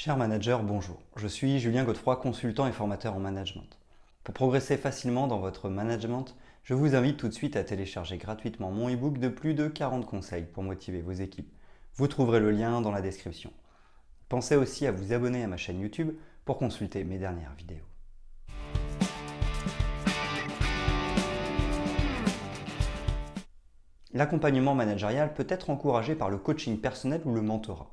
Cher manager, bonjour. Je suis Julien Godefroy, consultant et formateur en management. Pour progresser facilement dans votre management, je vous invite tout de suite à télécharger gratuitement mon e-book de plus de 40 conseils pour motiver vos équipes. Vous trouverez le lien dans la description. Pensez aussi à vous abonner à ma chaîne YouTube pour consulter mes dernières vidéos. L'accompagnement managérial peut être encouragé par le coaching personnel ou le mentorat.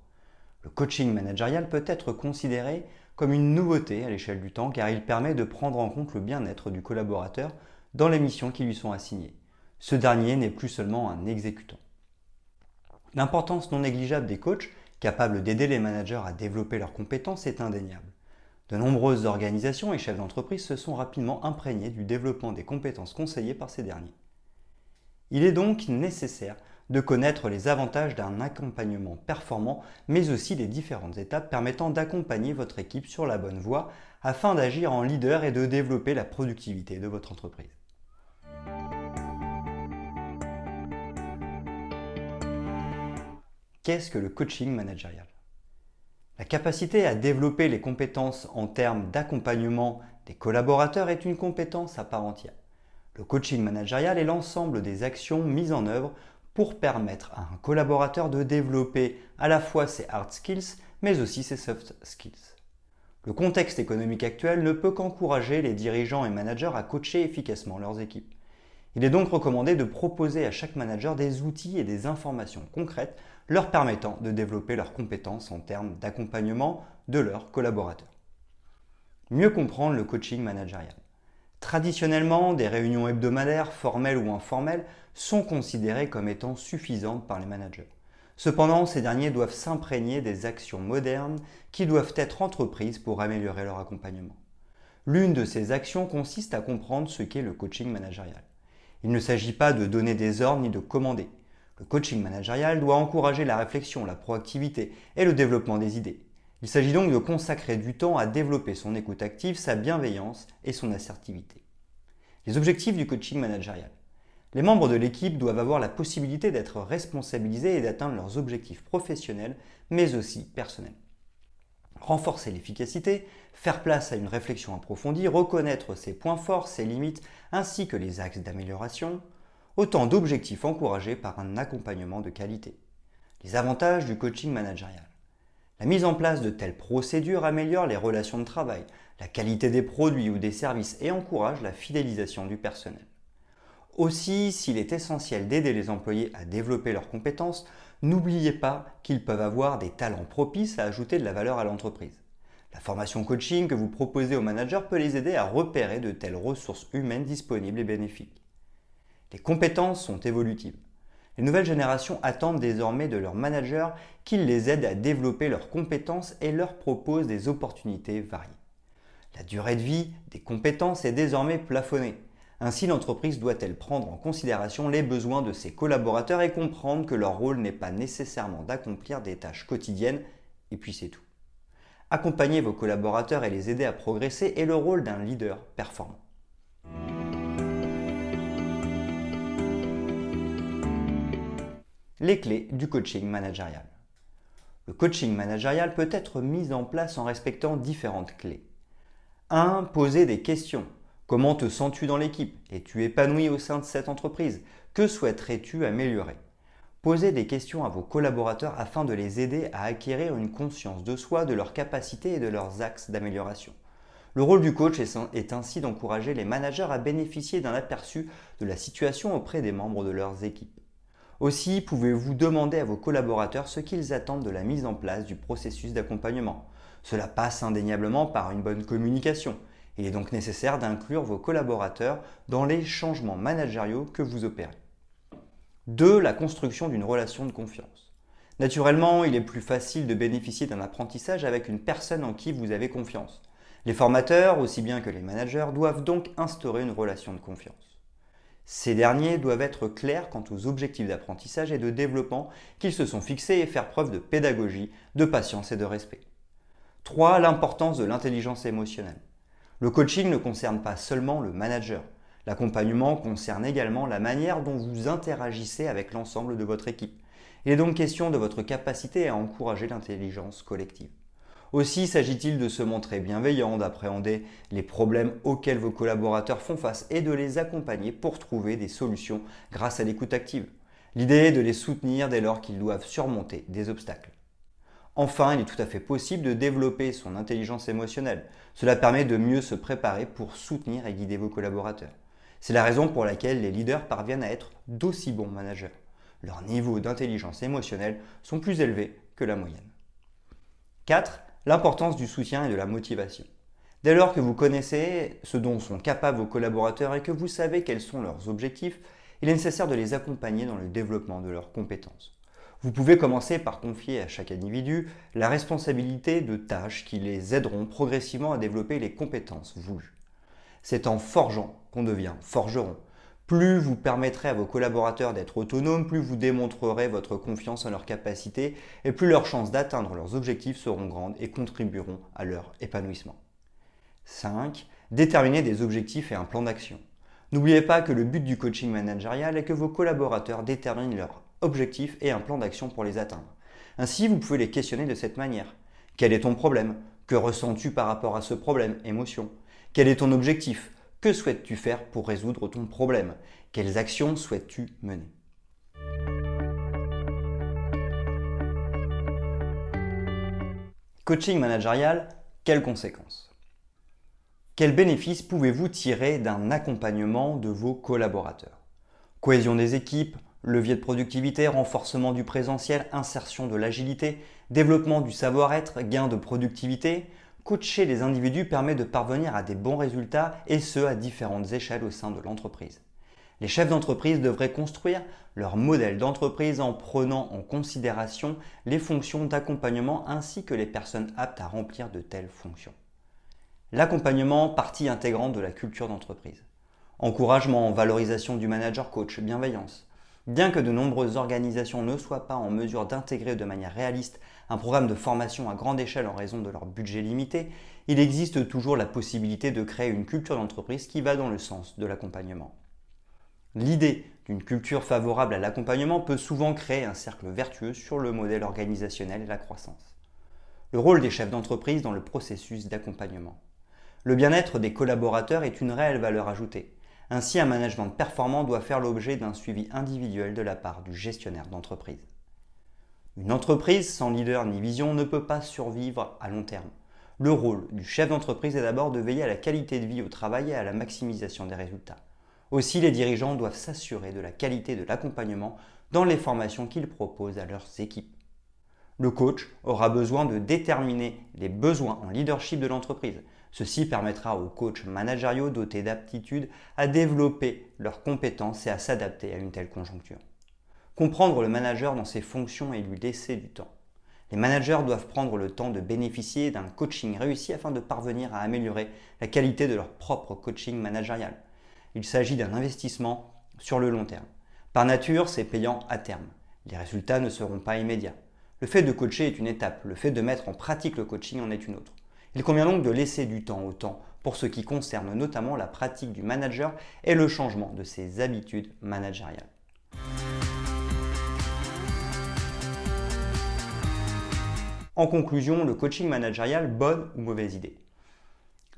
Le coaching managérial peut être considéré comme une nouveauté à l'échelle du temps car il permet de prendre en compte le bien-être du collaborateur dans les missions qui lui sont assignées. Ce dernier n'est plus seulement un exécutant. L'importance non négligeable des coachs, capables d'aider les managers à développer leurs compétences, est indéniable. De nombreuses organisations et chefs d'entreprise se sont rapidement imprégnés du développement des compétences conseillées par ces derniers. Il est donc nécessaire de connaître les avantages d'un accompagnement performant, mais aussi les différentes étapes permettant d'accompagner votre équipe sur la bonne voie afin d'agir en leader et de développer la productivité de votre entreprise. Qu'est-ce que le coaching managérial? La capacité à développer les compétences en termes d'accompagnement des collaborateurs est une compétence à part entière. Le coaching managérial est l'ensemble des actions mises en œuvre pour permettre à un collaborateur de développer à la fois ses hard skills mais aussi ses soft skills. Le contexte économique actuel ne peut qu'encourager les dirigeants et managers à coacher efficacement leurs équipes. Il est donc recommandé de proposer à chaque manager des outils et des informations concrètes leur permettant de développer leurs compétences en termes d'accompagnement de leurs collaborateurs. Mieux comprendre le coaching managérial. Traditionnellement, des réunions hebdomadaires, formelles ou informelles, sont considérées comme étant suffisantes par les managers. Cependant, ces derniers doivent s'imprégner des actions modernes qui doivent être entreprises pour améliorer leur accompagnement. L'une de ces actions consiste à comprendre ce qu'est le coaching managérial. Il ne s'agit pas de donner des ordres ni de commander. Le coaching managérial doit encourager la réflexion, la proactivité et le développement des idées. Il s'agit donc de consacrer du temps à développer son écoute active, sa bienveillance et son assertivité. Les objectifs du coaching managérial. Les membres de l'équipe doivent avoir la possibilité d'être responsabilisés et d'atteindre leurs objectifs professionnels, mais aussi personnels. Renforcer l'efficacité, faire place à une réflexion approfondie, reconnaître ses points forts, ses limites, ainsi que les axes d'amélioration, autant d'objectifs encouragés par un accompagnement de qualité. Les avantages du coaching managérial. La mise en place de telles procédures améliore les relations de travail, la qualité des produits ou des services et encourage la fidélisation du personnel. Aussi, s'il est essentiel d'aider les employés à développer leurs compétences, n'oubliez pas qu'ils peuvent avoir des talents propices à ajouter de la valeur à l'entreprise. La formation coaching que vous proposez aux managers peut les aider à repérer de telles ressources humaines disponibles et bénéfiques. Les compétences sont évolutives. Les nouvelles générations attendent désormais de leurs managers qu'ils les aident à développer leurs compétences et leur proposent des opportunités variées. La durée de vie des compétences est désormais plafonnée. Ainsi, l'entreprise doit-elle prendre en considération les besoins de ses collaborateurs et comprendre que leur rôle n'est pas nécessairement d'accomplir des tâches quotidiennes, et puis c'est tout. Accompagner vos collaborateurs et les aider à progresser est le rôle d'un leader performant. Les clés du coaching managérial. Le coaching managérial peut être mis en place en respectant différentes clés. 1. Poser des questions. Comment te sens-tu dans l'équipe? Es-tu épanoui au sein de cette entreprise? Que souhaiterais-tu améliorer? Posez des questions à vos collaborateurs afin de les aider à acquérir une conscience de soi, de leurs capacités et de leurs axes d'amélioration. Le rôle du coach est ainsi d'encourager les managers à bénéficier d'un aperçu de la situation auprès des membres de leurs équipes. Aussi, pouvez-vous demander à vos collaborateurs ce qu'ils attendent de la mise en place du processus d'accompagnement. Cela passe indéniablement par une bonne communication. Il est donc nécessaire d'inclure vos collaborateurs dans les changements managériaux que vous opérez. 2. La construction d'une relation de confiance. Naturellement, il est plus facile de bénéficier d'un apprentissage avec une personne en qui vous avez confiance. Les formateurs, aussi bien que les managers, doivent donc instaurer une relation de confiance. Ces derniers doivent être clairs quant aux objectifs d'apprentissage et de développement qu'ils se sont fixés et faire preuve de pédagogie, de patience et de respect. 3. L'importance de l'intelligence émotionnelle. Le coaching ne concerne pas seulement le manager. L'accompagnement concerne également la manière dont vous interagissez avec l'ensemble de votre équipe. Il est donc question de votre capacité à encourager l'intelligence collective. Aussi s'agit-il de se montrer bienveillant, d'appréhender les problèmes auxquels vos collaborateurs font face et de les accompagner pour trouver des solutions grâce à l'écoute active. L'idée est de les soutenir dès lors qu'ils doivent surmonter des obstacles. Enfin, il est tout à fait possible de développer son intelligence émotionnelle. Cela permet de mieux se préparer pour soutenir et guider vos collaborateurs. C'est la raison pour laquelle les leaders parviennent à être d'aussi bons managers. Leurs niveaux d'intelligence émotionnelle sont plus élevés que la moyenne. 4. L'importance du soutien et de la motivation. Dès lors que vous connaissez ce dont sont capables vos collaborateurs et que vous savez quels sont leurs objectifs, il est nécessaire de les accompagner dans le développement de leurs compétences. Vous pouvez commencer par confier à chaque individu la responsabilité de tâches qui les aideront progressivement à développer les compétences voulues. C'est en forgeant qu'on devient forgeron. Plus vous permettrez à vos collaborateurs d'être autonomes, plus vous démontrerez votre confiance en leurs capacités et plus leurs chances d'atteindre leurs objectifs seront grandes et contribueront à leur épanouissement. 5. Déterminer des objectifs et un plan d'action. N'oubliez pas que le but du coaching managérial est que vos collaborateurs déterminent leurs objectifs et un plan d'action pour les atteindre. Ainsi, vous pouvez les questionner de cette manière. Quel est ton problème? Que ressens-tu par rapport à ce problème? Émotion. Quel est ton objectif? Que souhaites-tu faire pour résoudre ton problème? Quelles actions souhaites-tu mener? Coaching managérial, quelles conséquences? Quels bénéfices pouvez-vous tirer d'un accompagnement de vos collaborateurs? Cohésion des équipes, levier de productivité, renforcement du présentiel, insertion de l'agilité, développement du savoir-être, gain de productivité. Coacher les individus permet de parvenir à des bons résultats et ce à différentes échelles au sein de l'entreprise. Les chefs d'entreprise devraient construire leur modèle d'entreprise en prenant en considération les fonctions d'accompagnement ainsi que les personnes aptes à remplir de telles fonctions. L'accompagnement, partie intégrante de la culture d'entreprise. Encouragement, valorisation du manager coach, bienveillance. Bien que de nombreuses organisations ne soient pas en mesure d'intégrer de manière réaliste un programme de formation à grande échelle en raison de leur budget limité, il existe toujours la possibilité de créer une culture d'entreprise qui va dans le sens de l'accompagnement. L'idée d'une culture favorable à l'accompagnement peut souvent créer un cercle vertueux sur le modèle organisationnel et la croissance. Le rôle des chefs d'entreprise dans le processus d'accompagnement. Le bien-être des collaborateurs est une réelle valeur ajoutée. Ainsi, un management performant doit faire l'objet d'un suivi individuel de la part du gestionnaire d'entreprise. Une entreprise sans leader ni vision ne peut pas survivre à long terme. Le rôle du chef d'entreprise est d'abord de veiller à la qualité de vie au travail et à la maximisation des résultats. Aussi, les dirigeants doivent s'assurer de la qualité de l'accompagnement dans les formations qu'ils proposent à leurs équipes. Le coach aura besoin de déterminer les besoins en leadership de l'entreprise. Ceci permettra aux coachs managériaux dotés d'aptitudes à développer leurs compétences et à s'adapter à une telle conjoncture. Comprendre le manager dans ses fonctions et lui laisser du temps. Les managers doivent prendre le temps de bénéficier d'un coaching réussi afin de parvenir à améliorer la qualité de leur propre coaching managérial. Il s'agit d'un investissement sur le long terme. Par nature, c'est payant à terme. Les résultats ne seront pas immédiats. Le fait de coacher est une étape, le fait de mettre en pratique le coaching en est une autre. Il convient donc de laisser du temps au temps pour ce qui concerne notamment la pratique du manager et le changement de ses habitudes managériales. En conclusion, le coaching managérial, bonne ou mauvaise idée?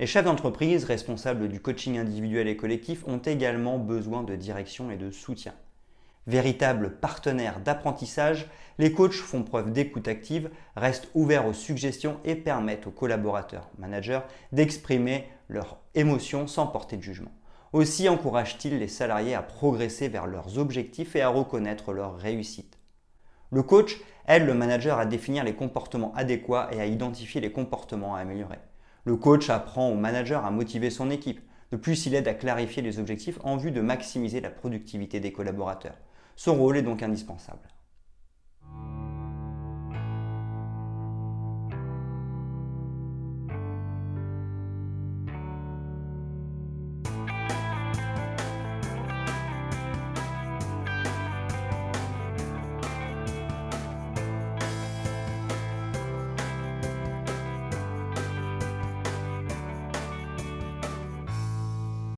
Les chefs d'entreprise responsables du coaching individuel et collectif ont également besoin de direction et de soutien. Véritables partenaires d'apprentissage, les coachs font preuve d'écoute active, restent ouverts aux suggestions et permettent aux collaborateurs, managers, d'exprimer leurs émotions sans porter de jugement. Aussi encouragent-ils les salariés à progresser vers leurs objectifs et à reconnaître leur réussite. Le coach aide le manager à définir les comportements adéquats et à identifier les comportements à améliorer. Le coach apprend au manager à motiver son équipe. De plus, il aide à clarifier les objectifs en vue de maximiser la productivité des collaborateurs. Son rôle est donc indispensable.